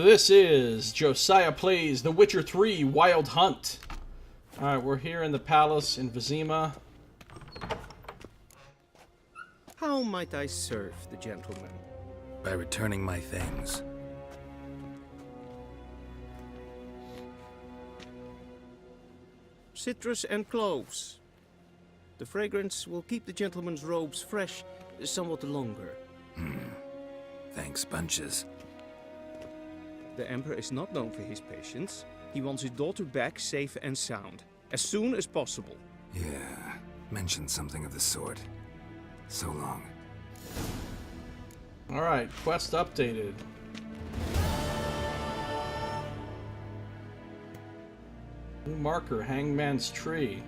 this is Josiah Plays The Witcher 3 Wild Hunt. Alright, we're here in the palace in Vizima. How might I serve the gentleman? By returning my things. Citrus and cloves. The fragrance will keep the gentleman's robes fresh somewhat longer. Thanks, bunches. The Emperor is not known for his patience. He wants his daughter back safe and sound, as soon as possible. Yeah, mentioned something of the sort. So long. Alright, quest updated. New marker, Hangman's Tree.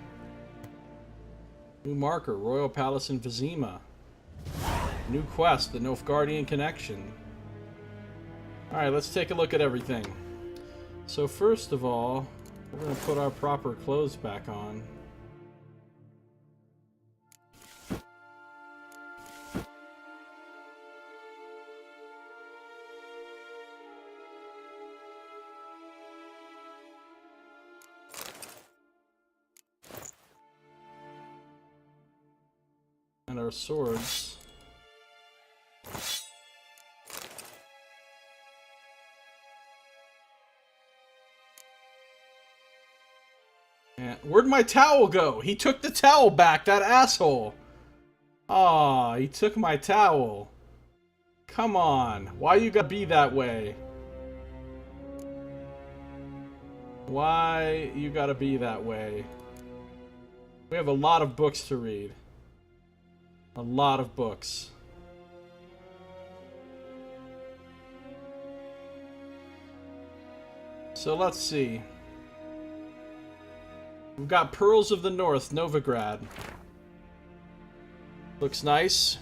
New marker, Royal Palace in Vizima. New quest, the Nilfgaardian Connection. Alright, let's take a look at everything. So first of all, we're going to put our proper clothes back on. And our swords. And where'd my towel go? He took the towel back, that asshole. Aw, he took my towel. Come on, why you gotta be that way? Why you gotta be that way? We have a lot of books to read. A lot of books. So let's see. We've got Pearls of the North, Novigrad. Looks nice.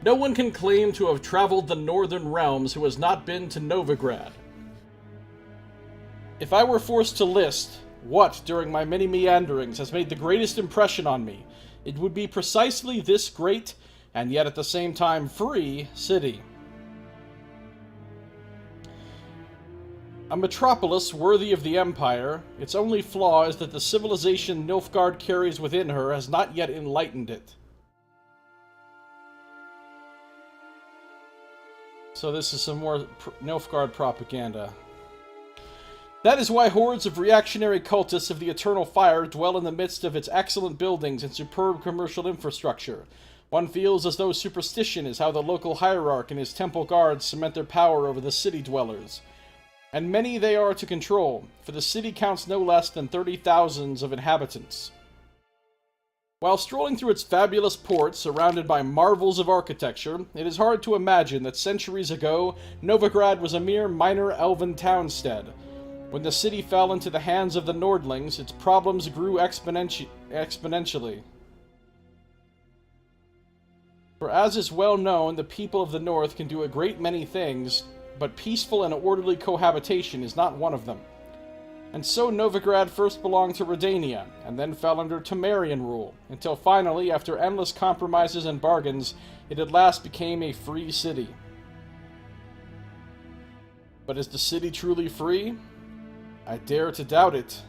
No one can claim to have traveled the northern realms who has not been to Novigrad. If I were forced to list what, during my many meanderings, has made the greatest impression on me, it would be precisely this great, and yet at the same time free, city. A metropolis worthy of the Empire, its only flaw is that the civilization Nilfgaard carries within her has not yet enlightened it. So this is some more Nilfgaard propaganda. That is why hordes of reactionary cultists of the Eternal Fire dwell in the midst of its excellent buildings and superb commercial infrastructure. One feels as though superstition is how the local hierarch and his temple guards cement their power over the city dwellers. And many they are to control, for the city counts no less than 30,000 of inhabitants. While strolling through its fabulous ports, surrounded by marvels of architecture, it is hard to imagine that centuries ago, Novigrad was a mere minor elven townstead. When the city fell into the hands of the Nordlings, its problems grew exponentially. For as is well known, the people of the North can do a great many things, but peaceful and orderly cohabitation is not one of them. And so Novigrad first belonged to Redania, and then fell under Temerian rule, until finally, after endless compromises and bargains, it at last became a free city. But is the city truly free? I dare to doubt it.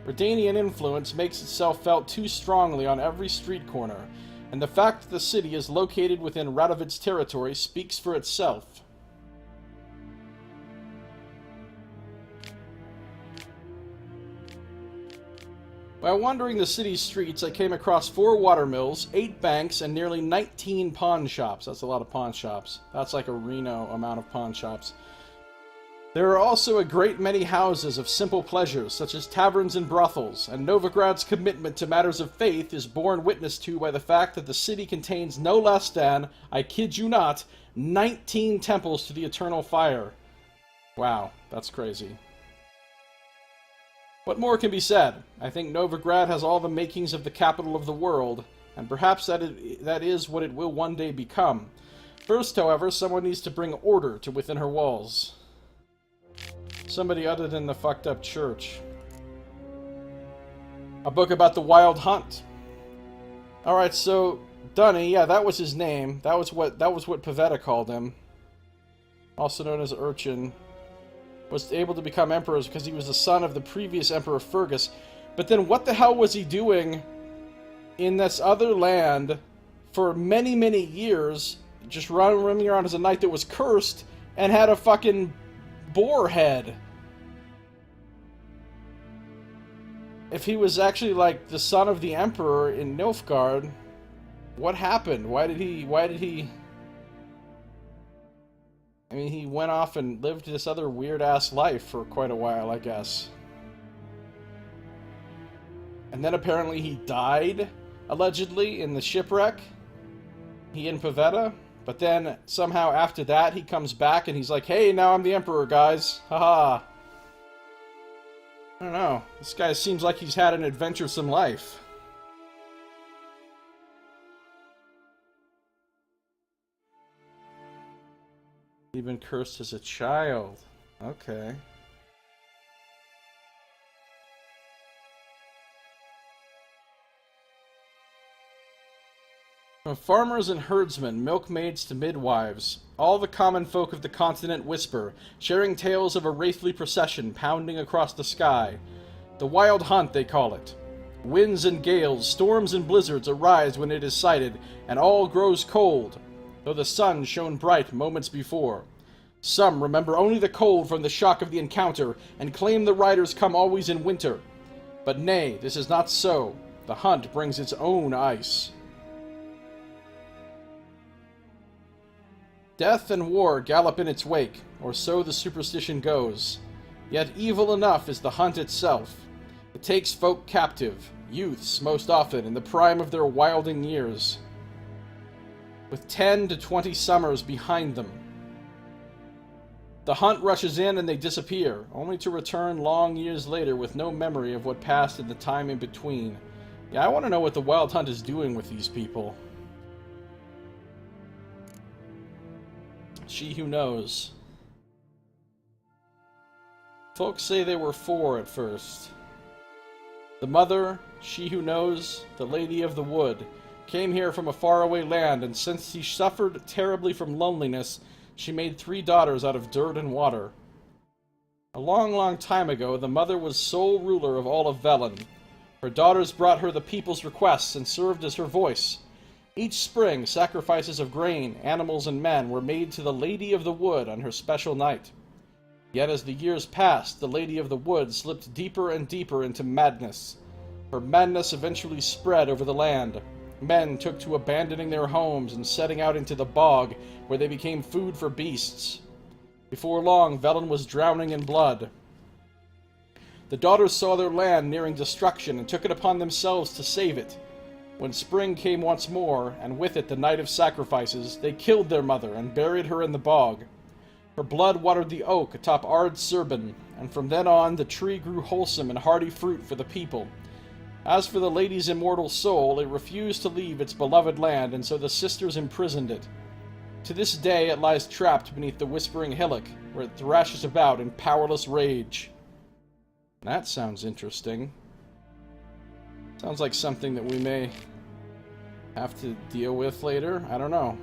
Redanian influence makes itself felt too strongly on every street corner, and the fact that the city is located within Radovid's territory speaks for itself. While wandering the city's streets, I came across 4 watermills, 8 banks, and nearly 19 pawn shops. That's a lot of pawn shops. That's like a Reno amount of pawn shops. There are also a great many houses of simple pleasures, such as taverns and brothels, and Novigrad's commitment to matters of faith is borne witness to by the fact that the city contains no less than, I kid you not, 19 temples to the Eternal Fire. Wow, that's crazy. What more can be said? I think Novigrad has all the makings of the capital of the world, and perhaps that is what it will one day become. First, however, someone needs to bring order to within her walls. Somebody other than the fucked up church. A book about the Wild Hunt. Alright, so Dunny, yeah, that was his name. That was what Pavetta called him. also known as Urchin, was able to become emperor because he was the son of the previous Emperor Fergus. But then what the hell was he doing in this other land for many, many years, just running around as a knight that was cursed and had a fucking boar head? If he was actually like the son of the Emperor in Nilfgaard, what happened? Why did he... I mean, he went off and lived this other weird-ass life for quite a while, I guess. And then apparently he died, allegedly, in the shipwreck. He and Pavetta. But then, somehow after that, he comes back and he's like, hey, now I'm the Emperor, guys. Haha. I don't know. This guy seems like he's had an adventuresome life. He'd been cursed as a child. Okay. From farmers and herdsmen, milkmaids to midwives, all the common folk of the continent whisper, sharing tales of a wraithly procession pounding across the sky. The Wild Hunt, they call it. Winds and gales, storms and blizzards arise when it is sighted, and all grows cold, though the sun shone bright moments before. Some remember only the cold from the shock of the encounter, and claim the riders come always in winter. But nay, this is not so. The hunt brings its own ice. Death and war gallop in its wake, or so the superstition goes. Yet evil enough is the hunt itself. It takes folk captive, youths most often in the prime of their wilding years, with 10 to 20 summers behind them. The hunt rushes in and they disappear, only to return long years later with no memory of what passed in the time in between. Yeah, I want to know what the Wild Hunt is doing with these people. She who knows. Folks say they were 4 at first. The mother, she who knows, the Lady of the Wood, came here from a faraway land, and since she suffered terribly from loneliness, she made 3 daughters out of dirt and water. A long, long time ago, the mother was sole ruler of all of Velen. Her daughters brought her the people's requests and served as her voice. Each spring, sacrifices of grain, animals, and men were made to the Lady of the Wood on her special night. Yet as the years passed, the Lady of the Wood slipped deeper and deeper into madness. Her madness eventually spread over the land. Men took to abandoning their homes and setting out into the bog, where they became food for beasts. Before long, Velen was drowning in blood. The daughters saw their land nearing destruction and took it upon themselves to save it. When spring came once more, and with it the night of sacrifices, they killed their mother and buried her in the bog. Her blood watered the oak atop Aard Serban, and from then on the tree grew wholesome and hearty fruit for the people. As for the lady's immortal soul, it refused to leave its beloved land, and so the sisters imprisoned it. To this day it lies trapped beneath the Whispering Hillock, where it thrashes about in powerless rage. That sounds interesting. Sounds like something that we may have to deal with later. I don't know.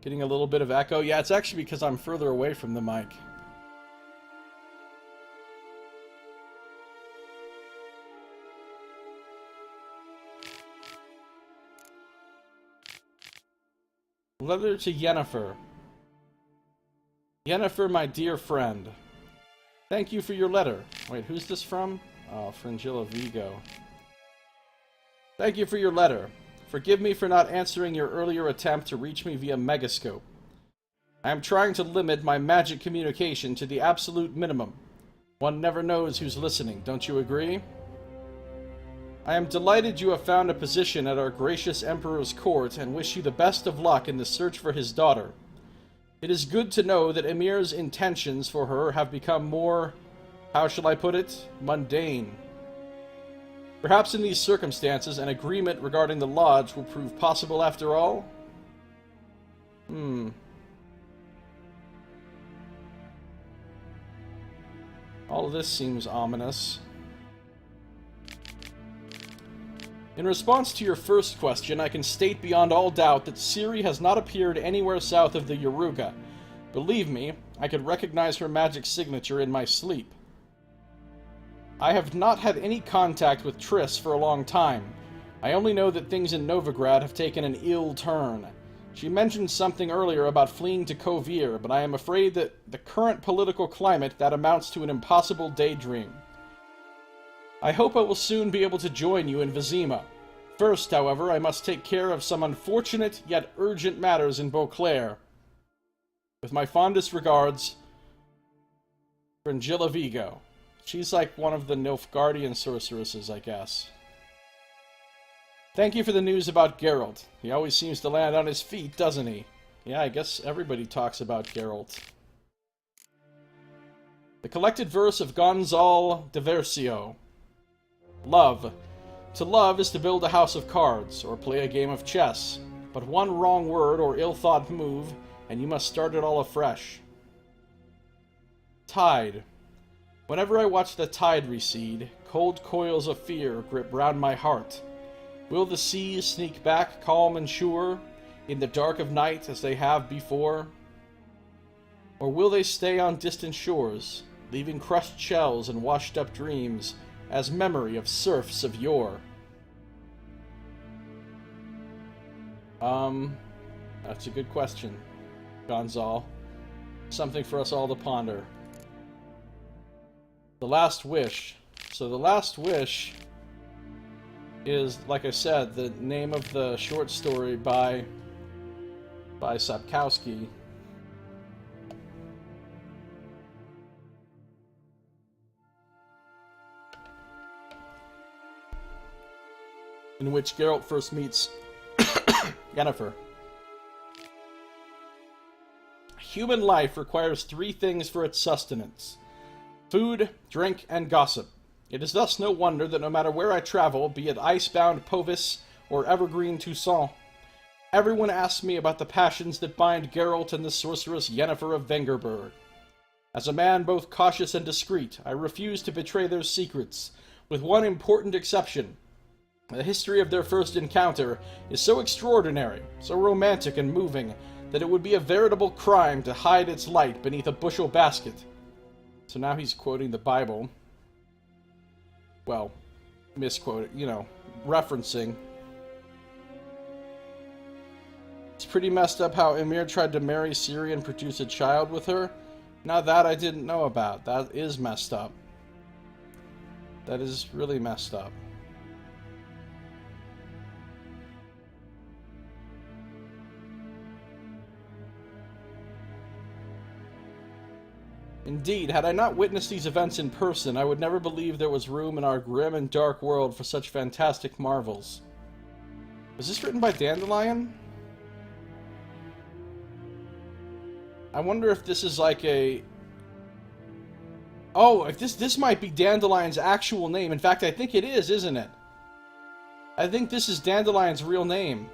Getting a little bit of echo. Yeah, it's actually because I'm further away from the mic. Letter to Yennefer. Yennefer, my dear friend. Thank you for your letter. Wait, who's this from? Oh, Fringilla Vigo. Thank you for your letter. Forgive me for not answering your earlier attempt to reach me via Megascope. I am trying to limit my magic communication to the absolute minimum. One never knows who's listening, don't you agree? I am delighted you have found a position at our gracious Emperor's court and wish you the best of luck in the search for his daughter. It is good to know that Emir's intentions for her have become more, how shall I put it, mundane. Perhaps in these circumstances an agreement regarding the lodge will prove possible after all? All of this seems ominous. In response to your first question, I can state beyond all doubt that Ciri has not appeared anywhere south of the Yaruga. Believe me, I could recognize her magic signature in my sleep. I have not had any contact with Triss for a long time. I only know that things in Novigrad have taken an ill turn. She mentioned something earlier about fleeing to Kovir, but I am afraid that the current political climate that amounts to an impossible daydream. I hope I will soon be able to join you in Vizima. First, however, I must take care of some unfortunate yet urgent matters in Beauclair. With my fondest regards, Fringilla Vigo. She's like one of the Nilfgaardian sorceresses, I guess. Thank you for the news about Geralt. He always seems to land on his feet, doesn't he? Yeah, I guess everybody talks about Geralt. The collected verse of Gonzalo de Versio. Love. To love is to build a house of cards, or play a game of chess. But one wrong word or ill-thought move, and you must start it all afresh. Tide. Whenever I watch the tide recede, cold coils of fear grip round my heart. Will the seas sneak back calm and sure, in the dark of night as they have before? Or will they stay on distant shores, leaving crushed shells and washed-up dreams, as memory of serfs of yore? That's a good question, Gonzal. Something for us all to ponder. The Last Wish. So the Last Wish is, like I said, the name of the short story by Sapkowski. In which Geralt first meets Yennefer. Human life requires three things for its sustenance: food, drink, and gossip. It is thus no wonder that no matter where I travel, be it icebound Povis or evergreen Toussaint, everyone asks me about the passions that bind Geralt and the sorceress Yennefer of Vengerberg. As a man both cautious and discreet, I refuse to betray their secrets, with one important exception. The history of their first encounter is so extraordinary, so romantic and moving, that it would be a veritable crime to hide its light beneath a bushel basket. So now he's quoting the Bible. Well, misquoted, referencing. It's pretty messed up how Emir tried to marry Ciri and produce a child with her. Now that I didn't know about. That is messed up. That is really messed up. Indeed, had I not witnessed these events in person, I would never believe there was room in our grim and dark world for such fantastic marvels. Was this written by Dandelion? I wonder if this is like a... Oh, if this might be Dandelion's actual name. In fact, I think it is, isn't it? I think this is Dandelion's real name.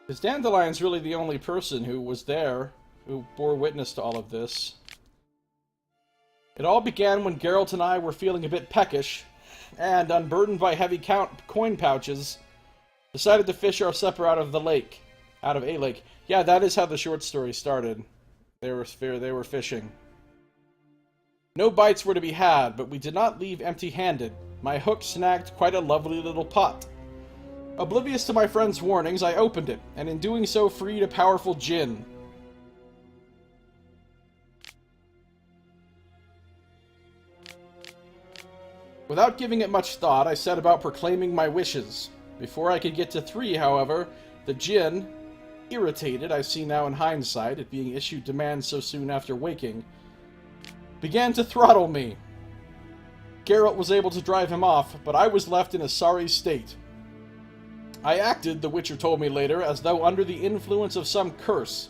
Because Dandelion's really the only person who was there, who bore witness to all of this. It all began when Geralt and I were feeling a bit peckish, and, unburdened by heavy coin pouches, decided to fish our supper out of a lake. Yeah, that is how the short story started. They were fishing. No bites were to be had, but we did not leave empty-handed. My hook snagged quite a lovely little pot. Oblivious to my friend's warnings, I opened it, and in doing so freed a powerful djinn. Without giving it much thought, I set about proclaiming my wishes. Before I could get to 3, however, the djinn, irritated, I see now in hindsight, at being issued demands so soon after waking, began to throttle me. Geralt was able to drive him off, but I was left in a sorry state. I acted, the Witcher told me later, as though under the influence of some curse.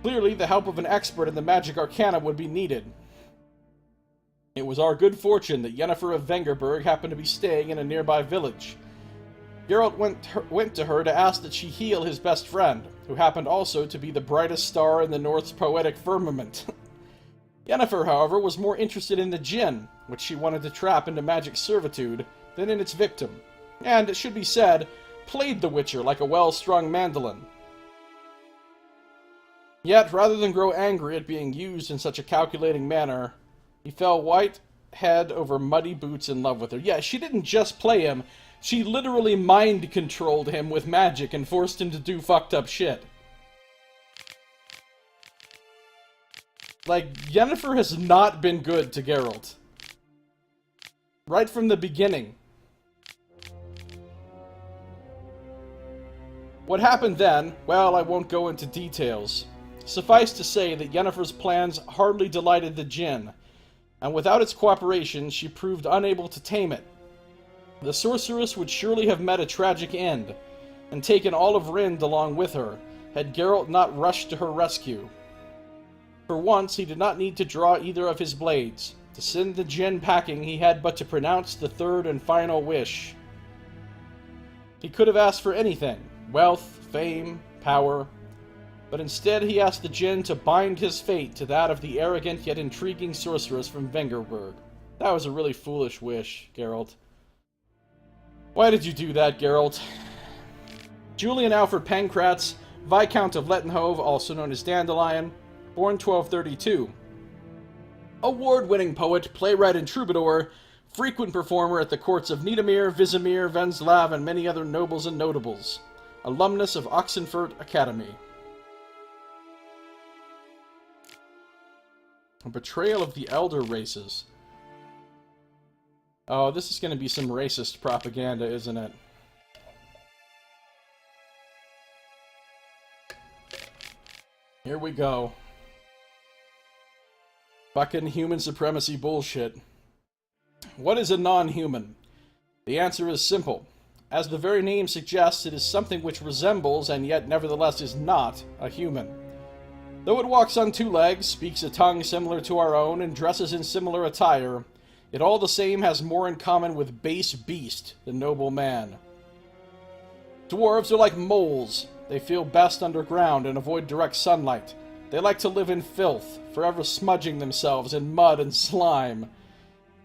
Clearly, the help of an expert in the magic arcana would be needed. It was our good fortune that Yennefer of Vengerberg happened to be staying in a nearby village. Geralt went to her to ask that she heal his best friend, who happened also to be the brightest star in the North's poetic firmament. Yennefer, however, was more interested in the djinn, which she wanted to trap into magic servitude, than in its victim, and, it should be said, played the Witcher like a well-strung mandolin. Yet, rather than grow angry at being used in such a calculating manner, he fell white head over muddy boots in love with her. Yeah, she didn't just play him, she literally mind-controlled him with magic and forced him to do fucked up shit. Like, Yennefer has not been good to Geralt. Right from the beginning. What happened then, well, I won't go into details. Suffice to say that Yennefer's plans hardly delighted the djinn, and without its cooperation, she proved unable to tame it. The sorceress would surely have met a tragic end, and taken all of Rind along with her, had Geralt not rushed to her rescue. For once, he did not need to draw either of his blades. To send the djinn packing, he had but to pronounce the third and final wish. He could have asked for anything, wealth, fame, power, but instead he asked the djinn to bind his fate to that of the arrogant yet intriguing sorceress from Vengerberg. That was a really foolish wish, Geralt. Why did you do that, Geralt? Julian Alfred Pancratz, Viscount of Lettenhove, also known as Dandelion, born 1232. Award-winning poet, playwright, and troubadour, frequent performer at the courts of Niedermir, Vizimir, Venslav, and many other nobles and notables. Alumnus of Oxenfurt Academy. A betrayal of the elder races. Oh, this is going to be some racist propaganda, isn't it? Here we go. Fucking human supremacy bullshit. What is a non-human? The answer is simple. As the very name suggests, it is something which resembles, and yet nevertheless is not, a human. Though it walks on two legs, speaks a tongue similar to our own, and dresses in similar attire, it all the same has more in common with base beast than noble man. Dwarves are like moles. They feel best underground and avoid direct sunlight. They like to live in filth, forever smudging themselves in mud and slime.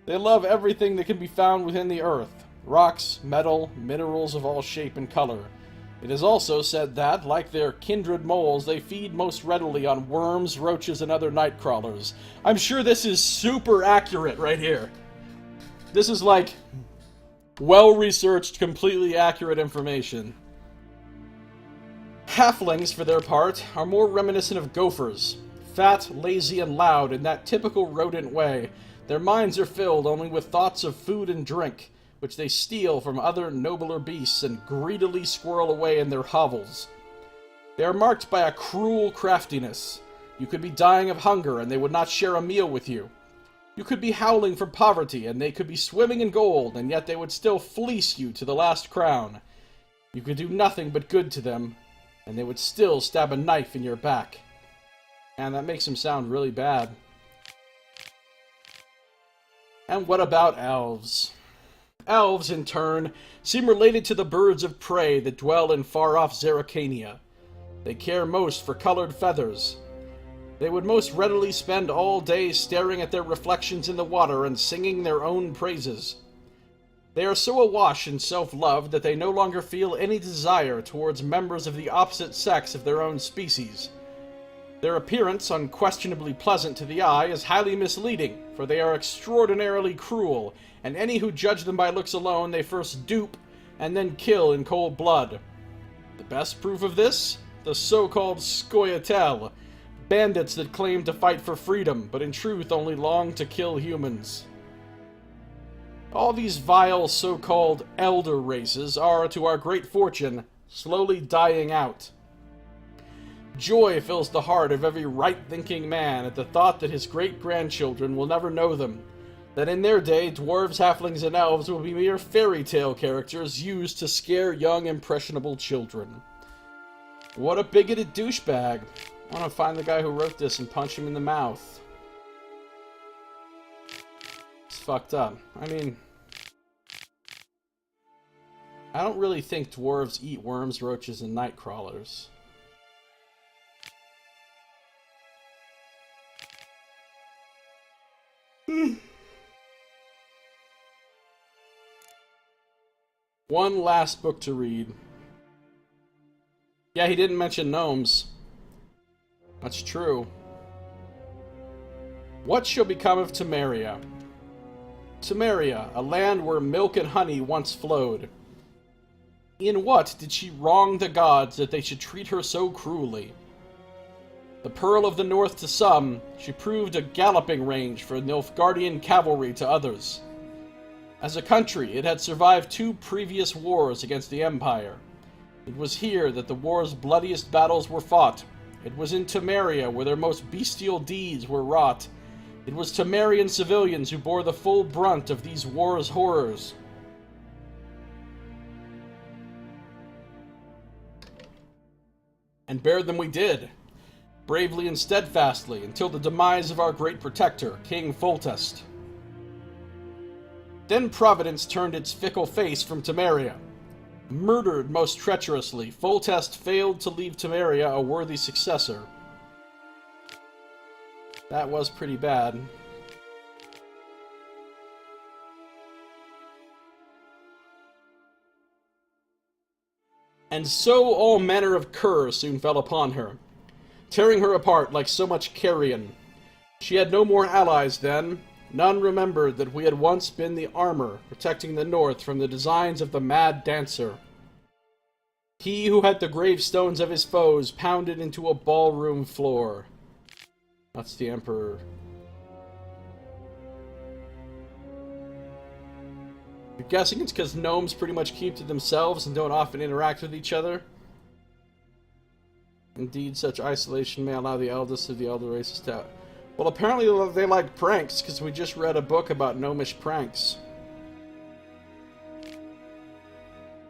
They love everything that can be found within the earth. Rocks, metal, minerals of all shape and color. It is also said that, like their kindred moles, they feed most readily on worms, roaches, and other night crawlers. I'm sure this is super accurate right here. This is like well-researched, completely accurate information. Halflings, for their part, are more reminiscent of gophers. Fat, lazy, and loud in that typical rodent way, their minds are filled only with thoughts of food and drink, which they steal from other nobler beasts and greedily squirrel away in their hovels. They are marked by a cruel craftiness. You could be dying of hunger and they would not share a meal with you. You could be howling for poverty and they could be swimming in gold, and yet they would still fleece you to the last crown. You could do nothing but good to them, and they would still stab a knife in your back. And that makes them sound really bad. And what about elves? Elves, in turn, seem related to the birds of prey that dwell in far-off Zerrikania. They care most for colored feathers. They would most readily spend all day staring at their reflections in the water and singing their own praises. They are so awash in self-love that they no longer feel any desire towards members of the opposite sex of their own species. Their appearance, unquestionably pleasant to the eye, is highly misleading, for they are extraordinarily cruel, and any who judge them by looks alone they first dupe and then kill in cold blood. The best proof of this? The so-called Scoia'tael, bandits that claim to fight for freedom, but in truth only long to kill humans. All these vile so-called elder races are, to our great fortune, slowly dying out. Joy fills the heart of every right-thinking man at the thought that his great-grandchildren will never know them, that in their day dwarves, halflings, and elves will be mere fairy tale characters used to scare young, impressionable children. What a bigoted douchebag. I want to find the guy who wrote this and punch him in the mouth. It's fucked up. I mean, I don't really think dwarves eat worms, roaches, and night crawlers. One last book to read. Yeah, he didn't mention gnomes. That's true. What shall become of Temeria? Temeria, a land where milk and honey once flowed. In what did she wrong the gods that they should treat her so cruelly? The Pearl of the North to some, she proved a galloping range for Nilfgaardian cavalry to others. As a country, it had survived 2 previous wars against the Empire. It was here that the war's bloodiest battles were fought. It was in Temeria where their most bestial deeds were wrought. It was Temerian civilians who bore the full brunt of these wars' horrors. And bear them we did, bravely and steadfastly, until the demise of our great protector, King Foltest. Then Providence turned its fickle face from Temeria. Murdered most treacherously, Foltest failed to leave Temeria a worthy successor. That was pretty bad. And so all manner of cur soon fell upon her, tearing her apart like so much carrion. She had no more allies then. None remembered that we had once been the armor protecting the north from the designs of the mad dancer. He who had the gravestones of his foes pounded into a ballroom floor. That's the Emperor. You're guessing it's because gnomes pretty much keep to themselves and don't often interact with each other? Indeed, such isolation may allow the eldest of the elder races to... Well, apparently they like pranks, because we just read a book about gnomish pranks.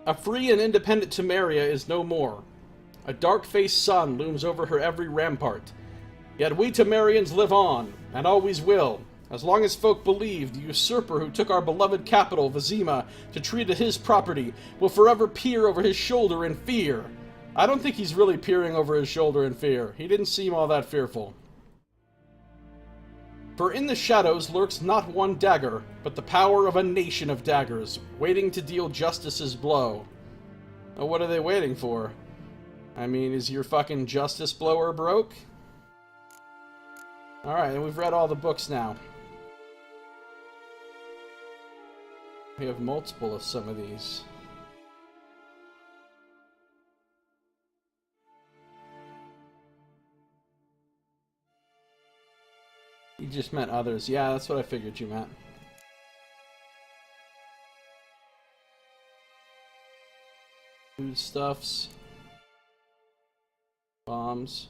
A free and independent Temeria is no more. A dark-faced sun looms over her every rampart. Yet we Temerians live on, and always will, as long as folk believe the usurper who took our beloved capital, Vizima, to treat it his property, will forever peer over his shoulder in fear. I don't think he's really peering over his shoulder in fear. He didn't seem all that fearful. For in the shadows lurks not one dagger, but the power of a nation of daggers, waiting to deal justice's blow. Oh, what are they waiting for? I mean, is your fucking justice blower broke? Alright, and we've read all the books now. We have multiple of some of these. You just meant others. Yeah, that's what I figured you meant. Foodstuffs. Bombs.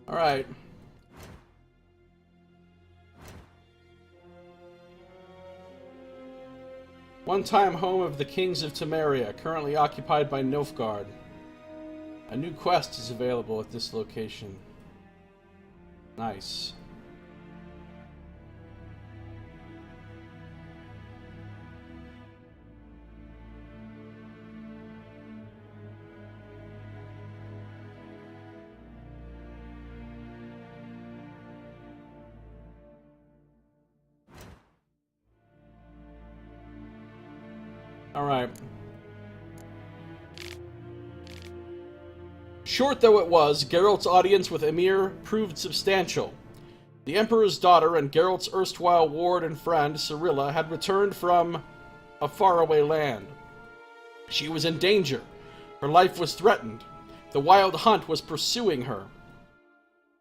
Alright. One-time home of the Kings of Temeria, currently occupied by Nilfgaard. A new quest is available at this location. Nice. Alright. Short though it was, Geralt's audience with Emir proved substantial. The Emperor's daughter and Geralt's erstwhile ward and friend, Cirilla, had returned from a faraway land. She was in danger. Her life was threatened. The Wild Hunt was pursuing her.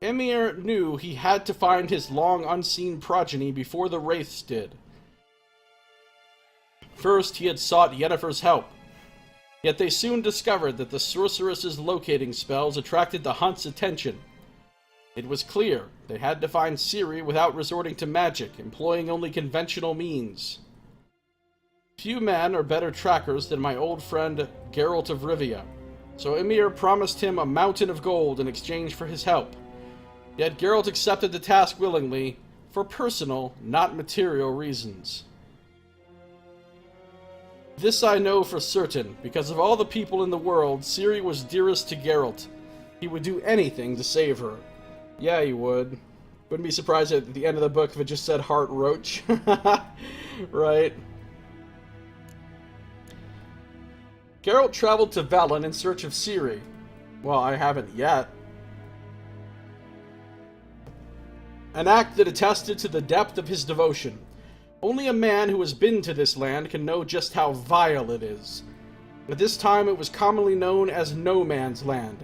Emir knew he had to find his long unseen progeny before the Wraiths did. First, he had sought Yennefer's help. Yet they soon discovered that the sorceress's locating spells attracted the Hunt's attention. It was clear they had to find Ciri without resorting to magic, employing only conventional means. Few men are better trackers than my old friend Geralt of Rivia, so Emir promised him a mountain of gold in exchange for his help. Yet Geralt accepted the task willingly, for personal, not material reasons. This I know for certain, because of all the people in the world, Ciri was dearest to Geralt. He would do anything to save her. Yeah, he would. Wouldn't be surprised at the end of the book if it just said Heart Roach. Right? Geralt traveled to Velen in search of Ciri. Well, I haven't yet. An act that attested to the depth of his devotion. Only a man who has been to this land can know just how vile it is. At this time it was commonly known as No Man's Land.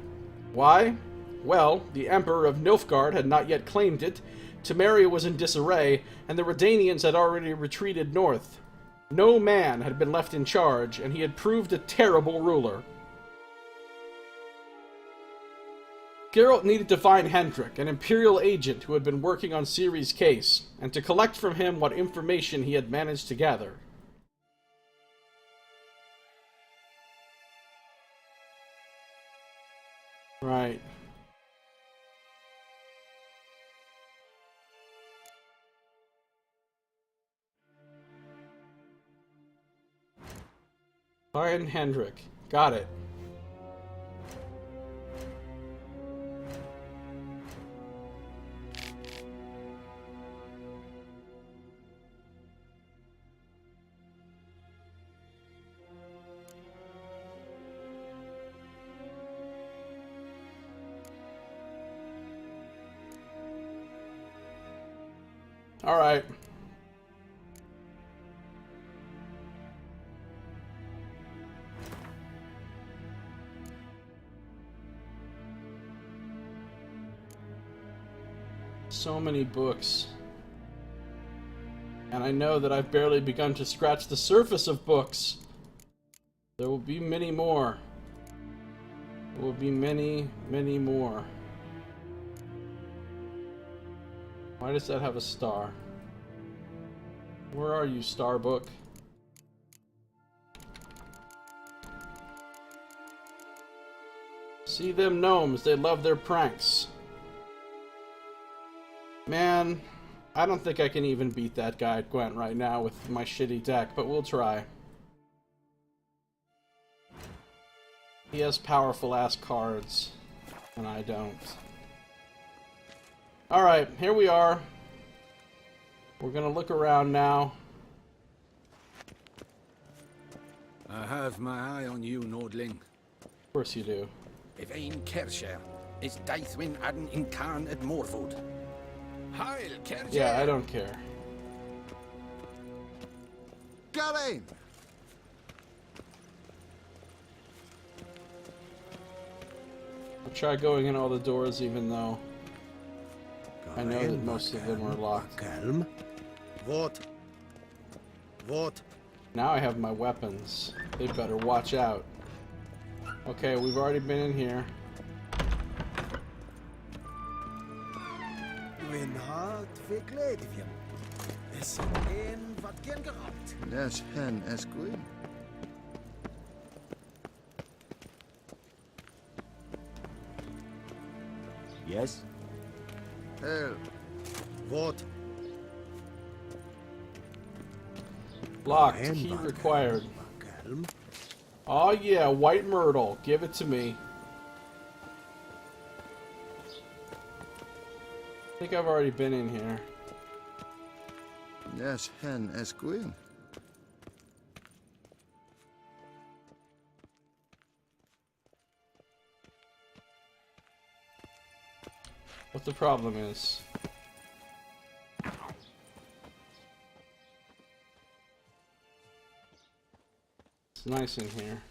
Why? Well, the Emperor of Nilfgaard had not yet claimed it, Temeria was in disarray, and the Redanians had already retreated north. No man had been left in charge, and he had proved a terrible ruler. Geralt needed to find Hendrik, an Imperial agent who had been working on Ciri's case, and to collect from him what information he had managed to gather. Right. Find Hendrik. Got it. All right. So many books. And I know that I've barely begun to scratch the surface of books. There will be many more. There will be many, many more. Why does that have a star? Where are you, star book? See them gnomes, they love their pranks. Man, I don't think I can even beat that guy at Quen right now with my shitty deck, but we'll try. He has powerful ass cards, and I don't. Alright, here we are. We're gonna look around now. I have my eye on you, Nordling. Of course you do. Bevain Kersher is Daithwin Aden Incarn at Morwood. Heil Kersher! Yeah, I don't care. Galen! I'll try going in all the doors even though I know that most of them are locked. Calm. What? What? Now I have my weapons. They better watch out. Okay, we've already been in here. Wenn hart verkleidet wir. Es ein wat gern gehabt. Das Herrn es gut. Yes? Hell, What? Locked. Key required. Calm. Oh yeah, white myrtle. Give it to me. I think I've already been in here. das Herrn es gut. What the problem is. It's nice in here.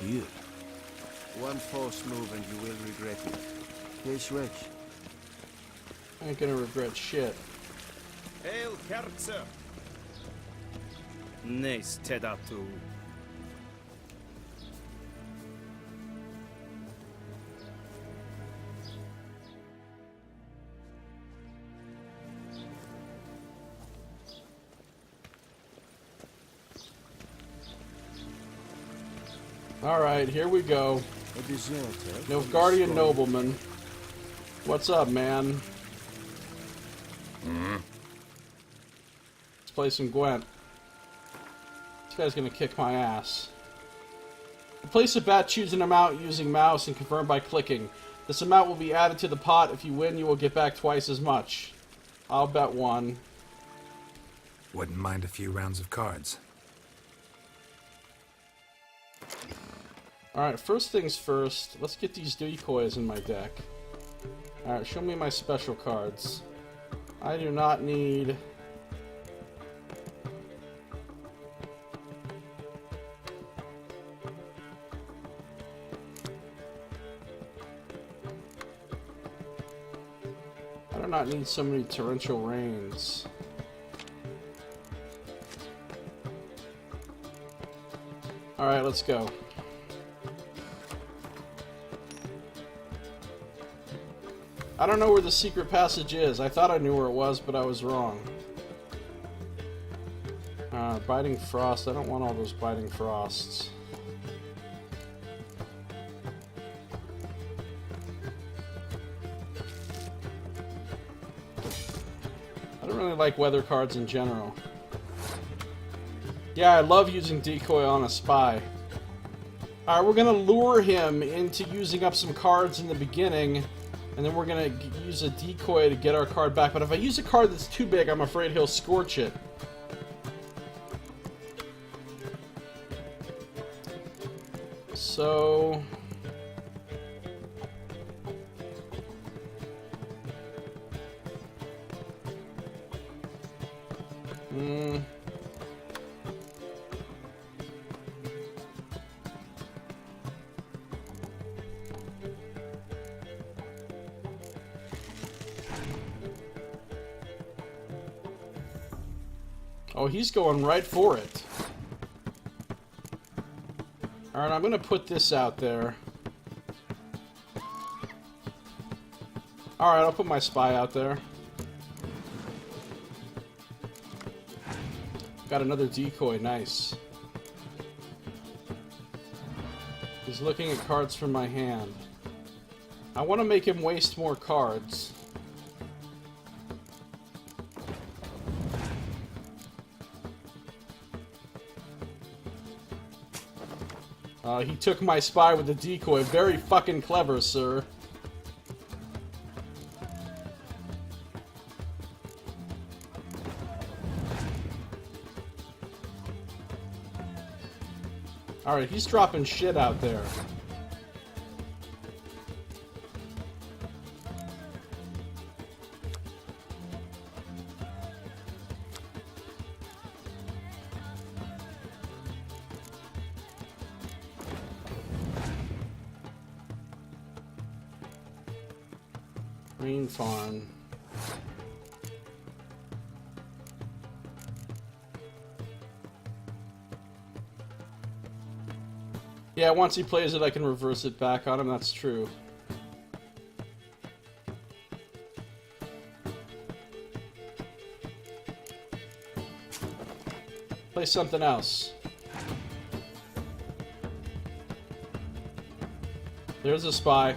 Here. One false move and you will regret it. Hey, switch. I ain't gonna regret shit. Hail Kerzer! Nice Tedatu. Alright, here we go. A deserter. Nilfgaardian nobleman. What's up, man? Let's play some Quen. This guy's gonna kick my ass. Place a bet, choose an amount using mouse and confirm by clicking. This amount will be added to the pot. If you win, you will get back twice as much. I'll bet 1. Wouldn't mind a few rounds of cards. Alright, first things first. Let's get these decoys in my deck. Alright, show me my special cards. I do not need... I do not need so many torrential rains. Alright, let's go. I don't know where the secret passage is. I thought I knew where it was, but I was wrong. Biting Frost. I don't want all those Biting Frosts. I don't really like weather cards in general. Yeah, I love using decoy on a spy. Alright, we're gonna lure him into using up some cards in the beginning, and then we're gonna use a decoy to get our card back. But if I use a card that's too big, I'm afraid he'll scorch it. So... Oh, he's going right for it. Alright, I'm gonna put this out there. Alright, I'll put my spy out there. Got another decoy, nice. He's looking at cards from my hand. I want to make him waste more cards. He took my spy with the decoy. Very fucking clever, sir. Alright, he's dropping shit out there. Green Farm. Yeah, once he plays it, I can reverse it back on him. That's true. Play something else. There's a spy.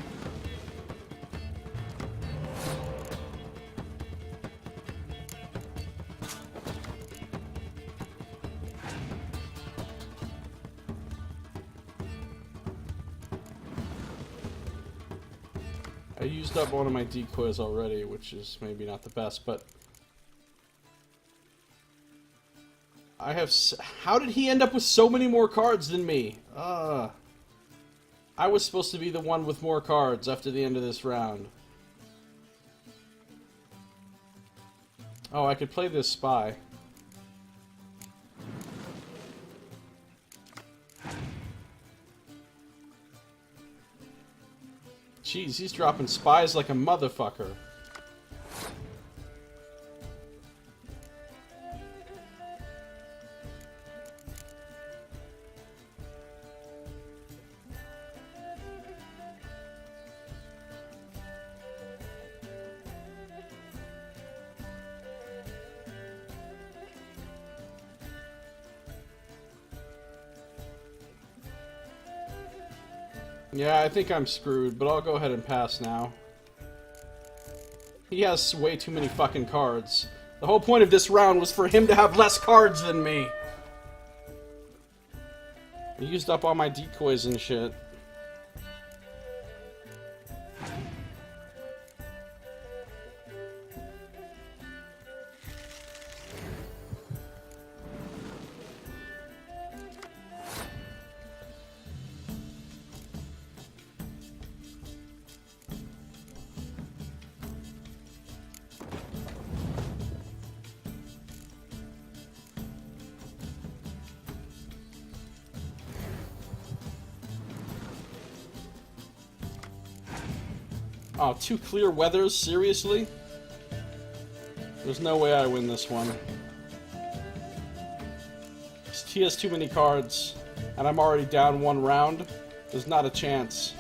I used up one of my decoys already, which is maybe not the best, but... I have... How did he end up with so many more cards than me? I was supposed to be the one with more cards after the end of this round. Oh, I could play this spy. Jeez, he's dropping spies like a motherfucker. Yeah, I think I'm screwed, but I'll go ahead and pass now. He has way too many fucking cards. The whole point of this round was for him to have less cards than me. I used up all my decoys and shit. Oh, 2 clear weathers? Seriously? There's no way I win this one. He has too many cards, and I'm already down 1 round. There's not a chance.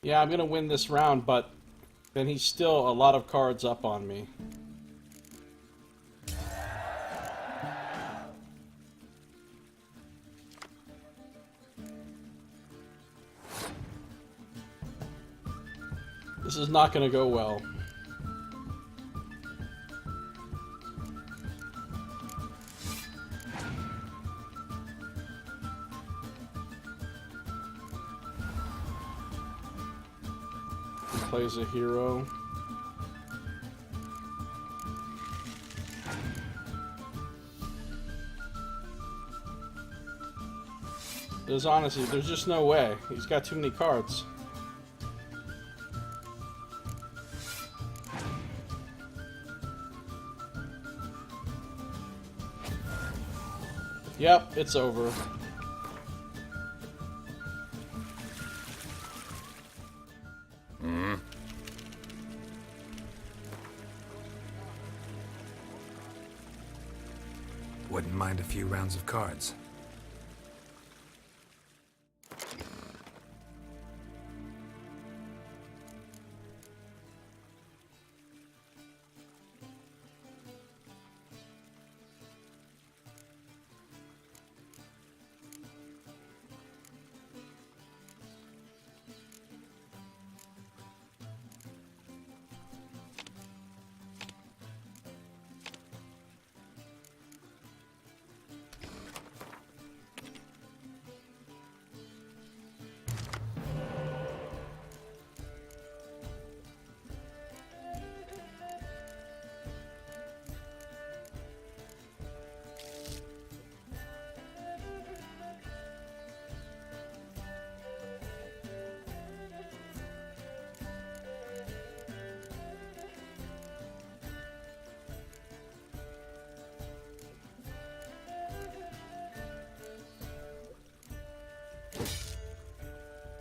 Yeah, I'm gonna win this round, but then he's still a lot of cards up on me. This is not gonna go well. Plays a hero. There's just no way. He's got too many cards. Yep, it's over. Wouldn't mind a few rounds of cards.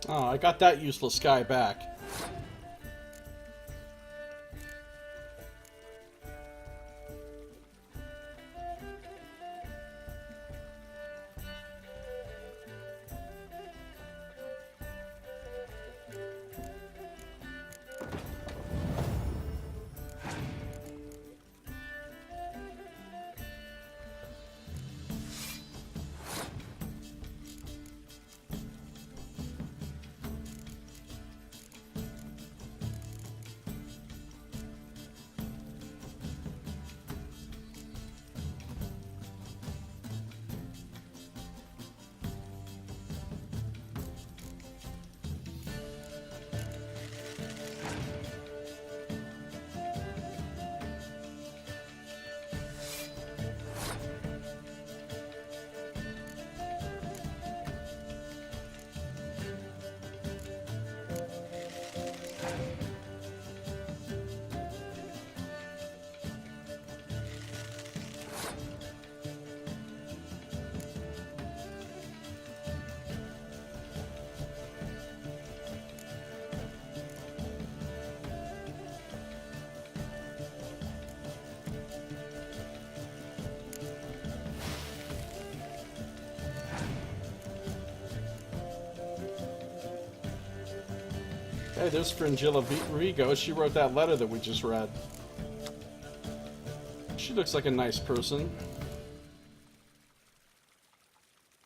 Oh, I got that useless guy back. Hey, there's Fringilla Rigo. She wrote that letter that we just read. She looks like a nice person.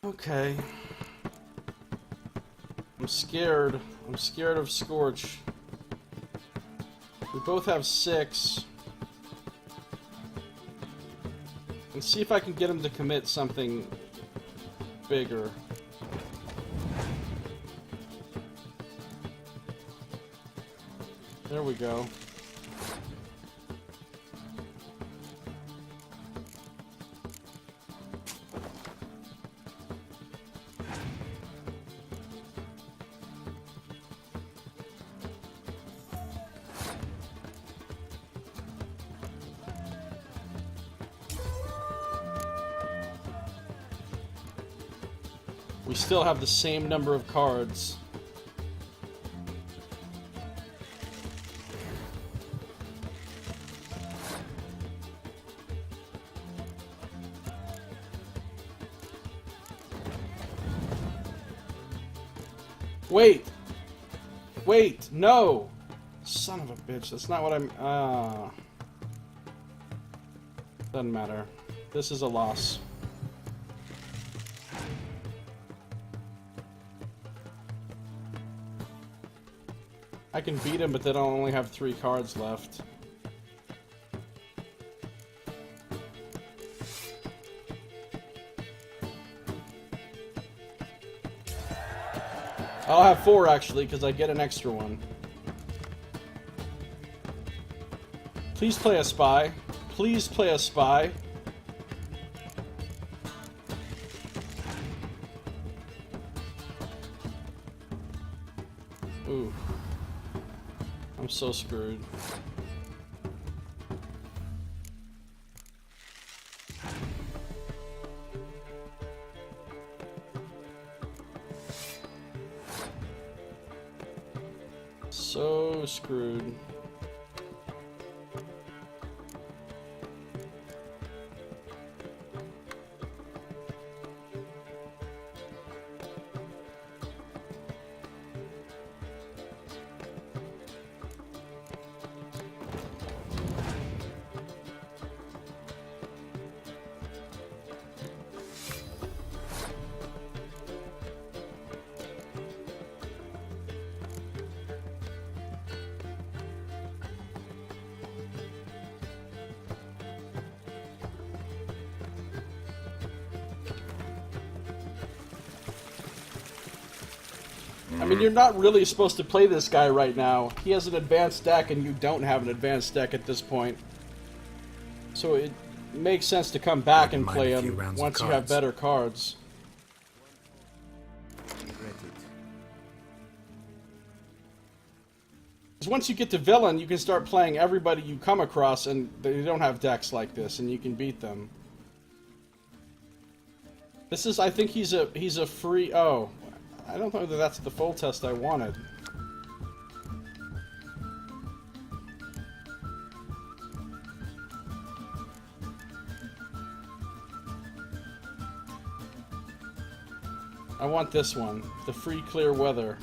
Okay. I'm scared. I'm scared of Scorch. We both have 6. And see if I can get him to commit something bigger. There we go. We still have the same number of cards. Wait! Wait! No! Son of a bitch, that's not what I'm... Doesn't matter. This is a loss. I can beat him, but then I'll only have 3 cards left. I'll have 4 actually, because I get an extra one. Please play a spy. Please play a spy. Ooh. I'm so screwed. So screwed. I mean, you're not really supposed to play this guy right now. He has an advanced deck and you don't have an advanced deck at this point. So it makes sense to come back and play him once you have better cards. Because once you get to villain, you can start playing everybody you come across and they don't have decks like this and you can beat them. This is, I think he's a free... Oh, I don't know that that's the full test I wanted. I want this one, the free clear weather.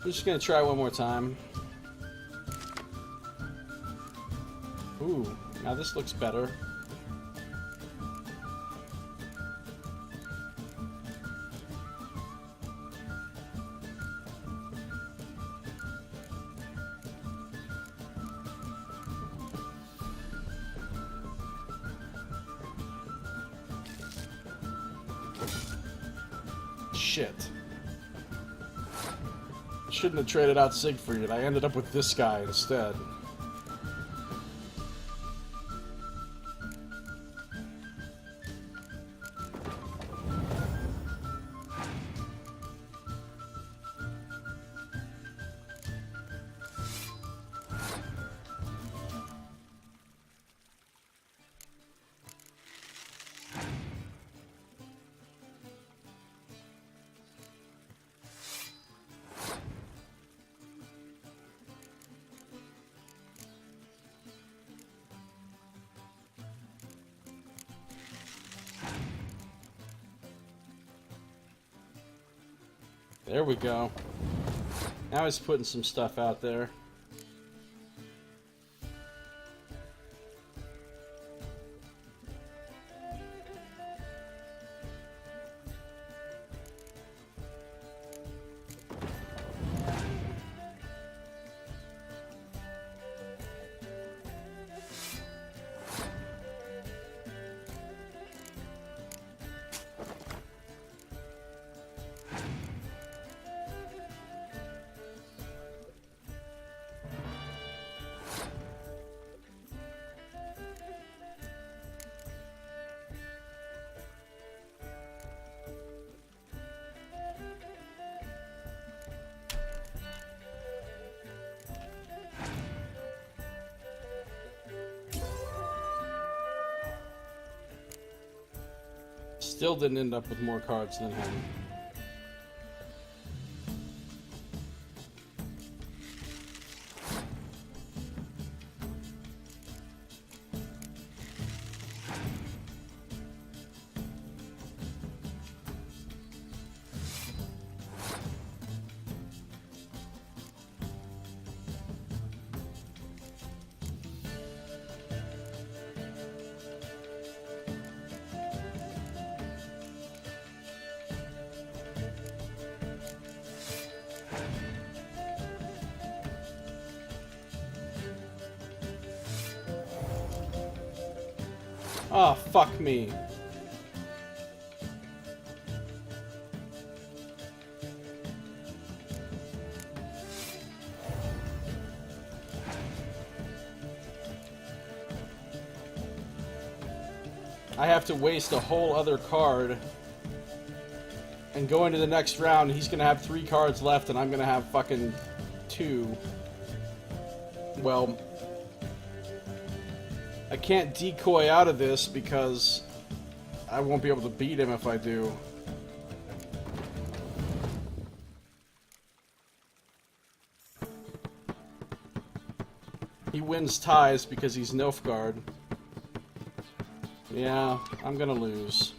I'm just gonna try one more time. Ooh, now this looks better. Shit. Shouldn't have traded out Siegfried. I ended up with this guy instead. There we go. Now he's putting some stuff out there. Still didn't end up with more cards than him. Oh, fuck me. I have to waste a whole other card and go into the next round. He's gonna have 3 cards left and I'm gonna have fucking 2. Well, I can't decoy out of this because I won't be able to beat him if I do. He wins ties because he's Nilfgaard. Yeah, I'm gonna lose.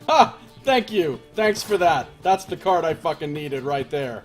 Ha! Thank you! Thanks for that. That's the card I fucking needed right there.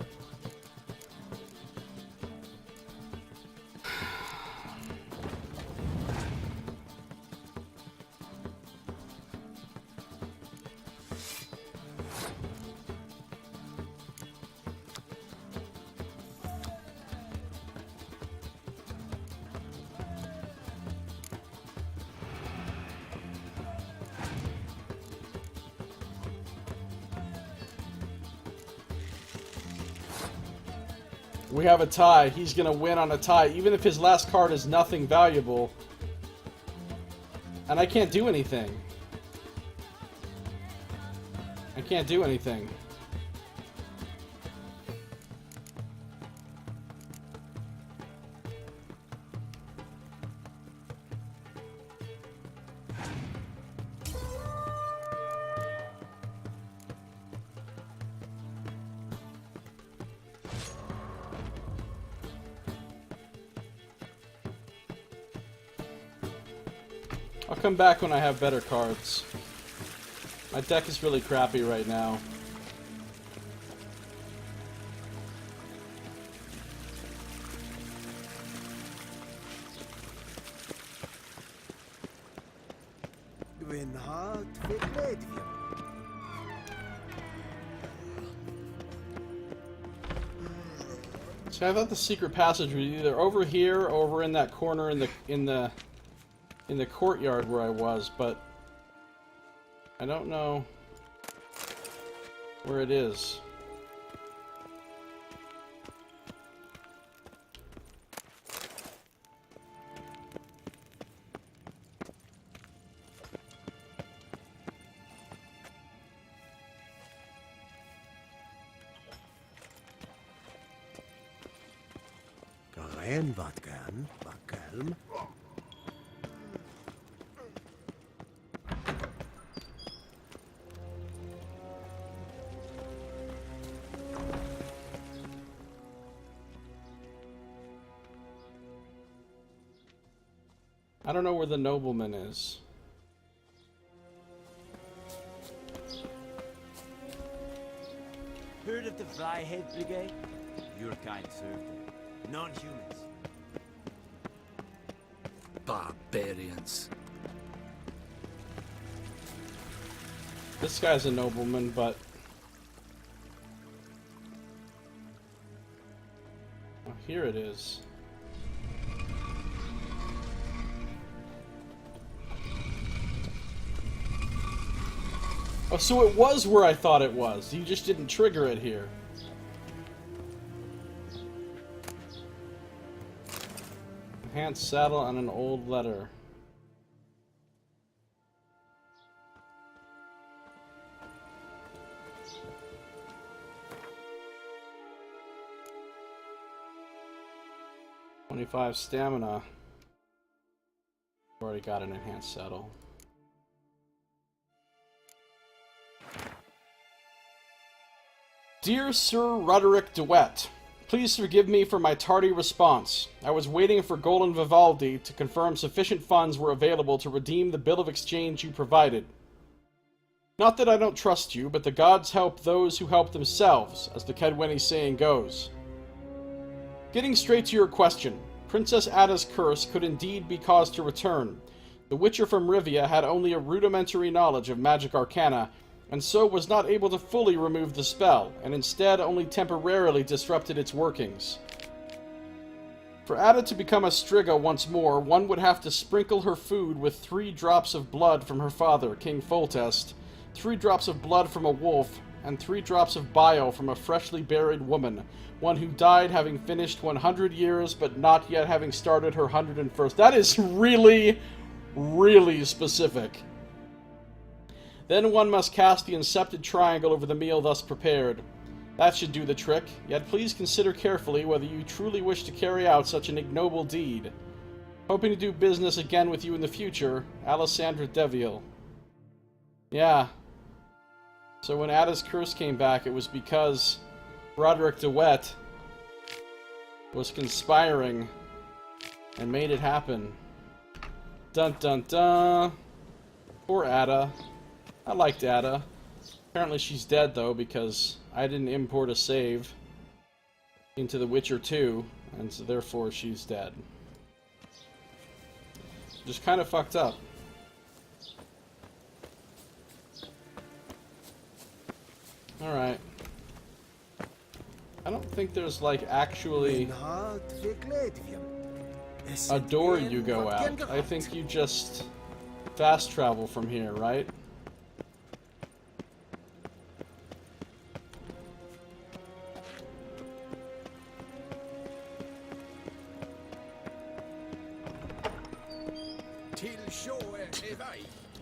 We have a tie. He's gonna win on a tie, even if his last card is nothing valuable. And I can't do anything. I can't do anything. I'll come back when I have better cards. My deck is really crappy right now. Quen Aard and Axii. See, I thought the secret passage was either over here or over in that corner in the courtyard where I was, but I don't know where it is. Quen wat kan, Bakelm. I don't know where the nobleman is. Heard of the Flyhead Brigade? Your kind served there. Non-humans. Barbarians. This guy's a nobleman, but... Oh, here it is. Oh, so it was where I thought it was. You just didn't trigger it here. Enhanced saddle on an old letter. $25 stamina. Already got an enhanced saddle. Dear Sir Roderick DeWitt, please forgive me for my tardy response. I was waiting for Golan Vivaldi to confirm sufficient funds were available to redeem the bill of exchange you provided. Not that I don't trust you, but the gods help those who help themselves, as the Quen saying goes. Getting straight to your question, Princess Ada's curse could indeed be caused to return. The Witcher from Rivia had only a rudimentary knowledge of magic arcana, and so was not able to fully remove the spell, and instead only temporarily disrupted its workings. For Ada to become a Striga once more, one would have to sprinkle her food with 3 drops of blood from her father, King Foltest, 3 drops of blood from a wolf, and 3 drops of bile from a freshly buried woman, one who died having finished 100 years but not yet having started her 101st. That is really, really specific. Then one must cast the incepted triangle over the meal thus prepared. That should do the trick, yet please consider carefully whether you truly wish to carry out such an ignoble deed. Hoping to do business again with you in the future, Alessandra Deville. Yeah. So when Ada's curse came back, it was because Roderick DeWitt was conspiring and made it happen. Dun dun dun. Poor Ada. I liked Ada. Apparently she's dead, though, because I didn't import a save into The Witcher 2, and so therefore she's dead. Just kind of fucked up. Alright. I don't think there's, like, actually a door you go out. I think you just fast travel from here, right?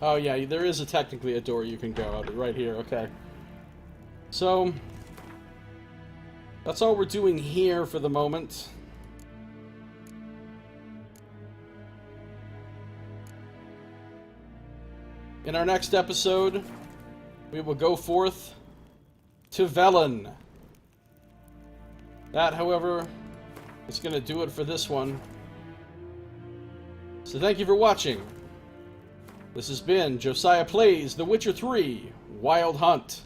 Oh yeah, there is technically a door you can go out right here, okay. So, that's all we're doing here for the moment. In our next episode, we will go forth to Velen. That, however, is going to do it for this one. So thank you for watching. This has been Josiah Plays The Witcher 3 Wild Hunt.